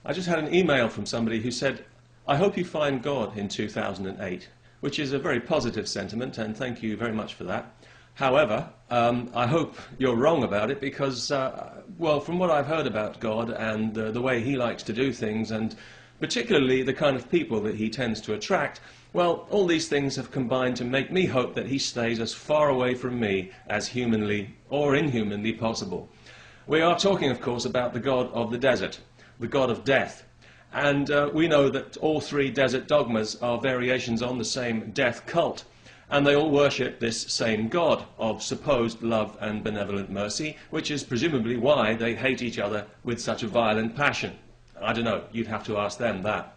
I just had an email from somebody who said, I hope you find God in 2008, which is a very positive sentiment, and thank you very much for that. However, I hope you're wrong about it because, well, from what I've heard about God and the way he likes to do things, and particularly the kind of people that he tends to attract, well, all these things have combined to make me hope that he stays as far away from me as humanly or inhumanly possible. We are talking, of course, about the God of the desert, the God of death. And we know that all three desert dogmas are variations on the same death cult. And they all worship this same God of supposed love and benevolent mercy, which is presumably why they hate each other with such a violent passion. I don't know, you'd have to ask them that.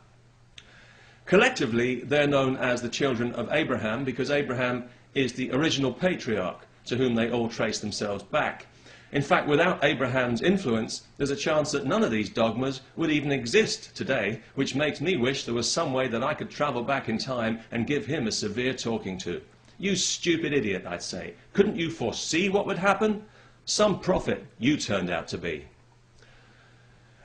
Collectively, they're known as the children of Abraham because Abraham is the original patriarch to whom they all trace themselves back. In fact, without Abraham's influence, there's a chance that none of these dogmas would even exist today, which makes me wish there was some way that I could travel back in time and give him a severe talking to. You stupid idiot, I'd say. Couldn't you foresee what would happen? Some prophet you turned out to be.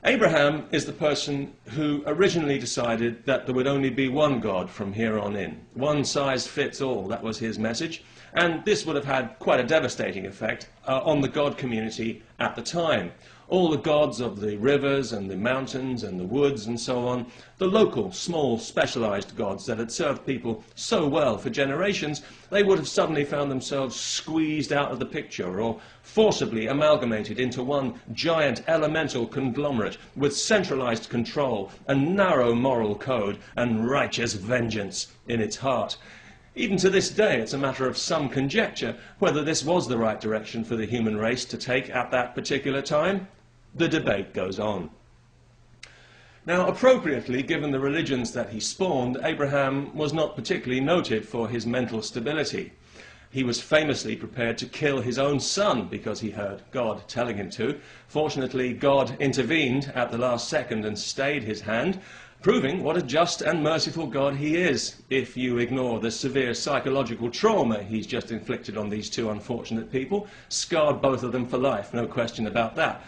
Abraham is the person who originally decided that there would only be one God from here on in. One size fits all, that was his message. And this would have had quite a devastating effect on the God community at the time. All the gods of the rivers and the mountains and the woods and so on, the local, small, specialized gods that had served people so well for generations, they would have suddenly found themselves squeezed out of the picture or forcibly amalgamated into one giant elemental conglomerate with centralized control and narrow moral code and righteous vengeance in its heart. Even to this day, it's a matter of some conjecture whether this was the right direction for the human race to take at that particular time. The debate goes on. Now, appropriately, given the religions that he spawned, Abraham was not particularly noted for his mental stability. He was famously prepared to kill his own son because he heard God telling him to. Fortunately, God intervened at the last second and stayed his hand, proving what a just and merciful God he is, if you ignore the severe psychological trauma he's just inflicted on these two unfortunate people. Scarred both of them for life, no question about that.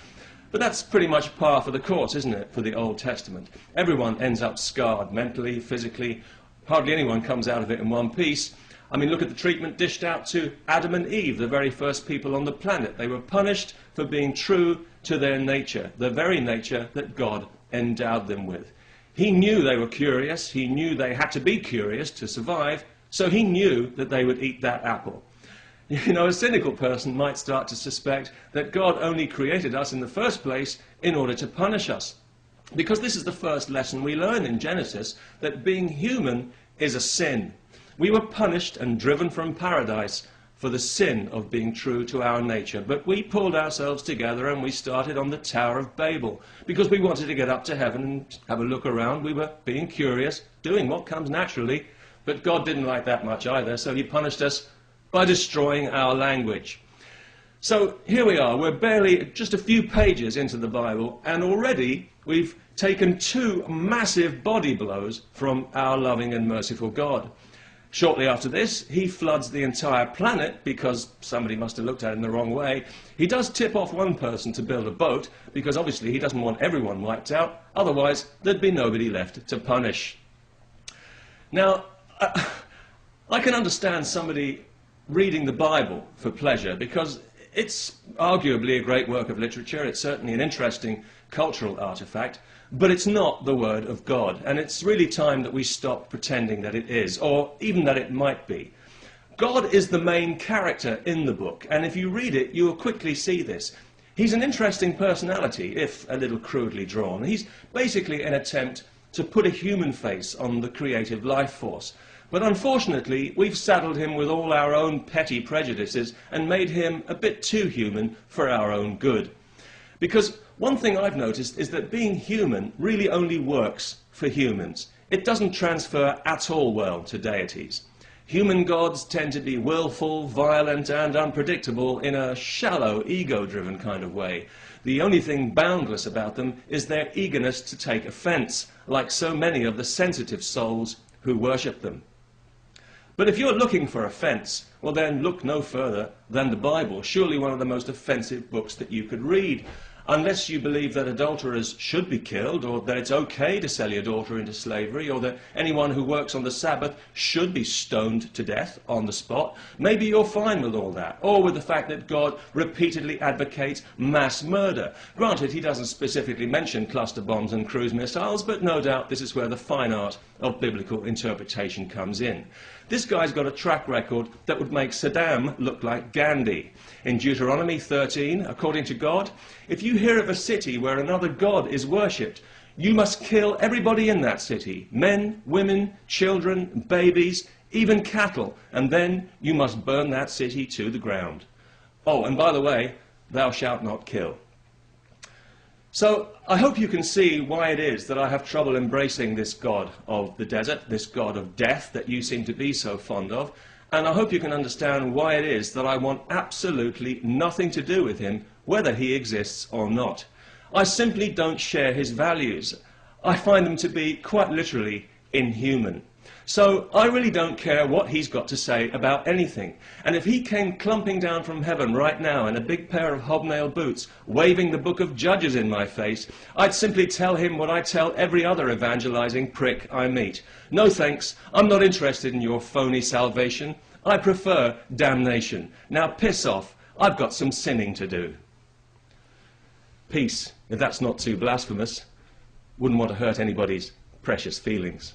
But that's pretty much par for the course, isn't it, for the Old Testament? Everyone ends up scarred, mentally, physically. Hardly anyone comes out of it in one piece. I mean, look at the treatment dished out to Adam and Eve, the very first people on the planet. They were punished for being true to their nature, the very nature that God endowed them with. He knew they were curious, he knew they had to be curious to survive, so he knew that they would eat that apple. You know, a cynical person might start to suspect that God only created us in the first place in order to punish us. Because this is the first lesson we learn in Genesis, that being human is a sin. We were punished and driven from paradise for the sin of being true to our nature. But we pulled ourselves together and we started on the Tower of Babel because we wanted to get up to heaven and have a look around. We were being curious, doing what comes naturally. But God didn't like that much either, so he punished us by destroying our language. So here we are, we're barely just a few pages into the Bible, and already we've taken two massive body blows from our loving and merciful God. Shortly after this, he floods the entire planet because somebody must have looked at it in the wrong way. He does tip off one person to build a boat because obviously he doesn't want everyone wiped out, otherwise there'd be nobody left to punish. Now, I can understand somebody reading the Bible for pleasure because it's arguably a great work of literature, it's certainly an interesting cultural artifact, but it's not the Word of God, and it's really time that we stop pretending that it is, or even that it might be. God is the main character in the book, and if you read it, you will quickly see this. He's an interesting personality, if a little crudely drawn. He's basically an attempt to put a human face on the creative life force. But unfortunately, we've saddled him with all our own petty prejudices and made him a bit too human for our own good. Because one thing I've noticed is that being human really only works for humans. It doesn't transfer at all well to deities. Human gods tend to be willful, violent, and unpredictable in a shallow, ego-driven kind of way. The only thing boundless about them is their eagerness to take offense, like so many of the sensitive souls who worship them. But if you're looking for offense, well then look no further than the Bible, surely one of the most offensive books that you could read. unless you believe that adulterers should be killed, or that it's okay to sell your daughter into slavery, or that anyone who works on the Sabbath should be stoned to death on the spot, maybe you're fine with all that, or with the fact that God repeatedly advocates mass murder. Granted, he doesn't specifically mention cluster bombs and cruise missiles, but no doubt this is where the fine art of biblical interpretation comes in. This guy's got a track record that would make Saddam look like Gandhi. In Deuteronomy 13, according to God, if you hear of a city where another god is worshipped, you must kill everybody in that city, men, women, children, babies, even cattle, and then you must burn that city to the ground. Oh, and by the way, thou shalt not kill. So I hope you can see why it is that I have trouble embracing this God of the desert, this God of death that you seem to be so fond of, and I hope you can understand why it is that I want absolutely nothing to do with him, whether he exists or not. I simply don't share his values. I find them to be quite literally inhuman. So I really don't care what he's got to say about anything. And if he came clumping down from heaven right now in a big pair of hobnail boots, waving the book of Judges in my face, I'd simply tell him what I tell every other evangelizing prick I meet. No thanks, I'm not interested in your phony salvation. I prefer damnation. Now piss off, I've got some sinning to do. Peace, if that's not too blasphemous. Wouldn't want to hurt anybody's precious feelings.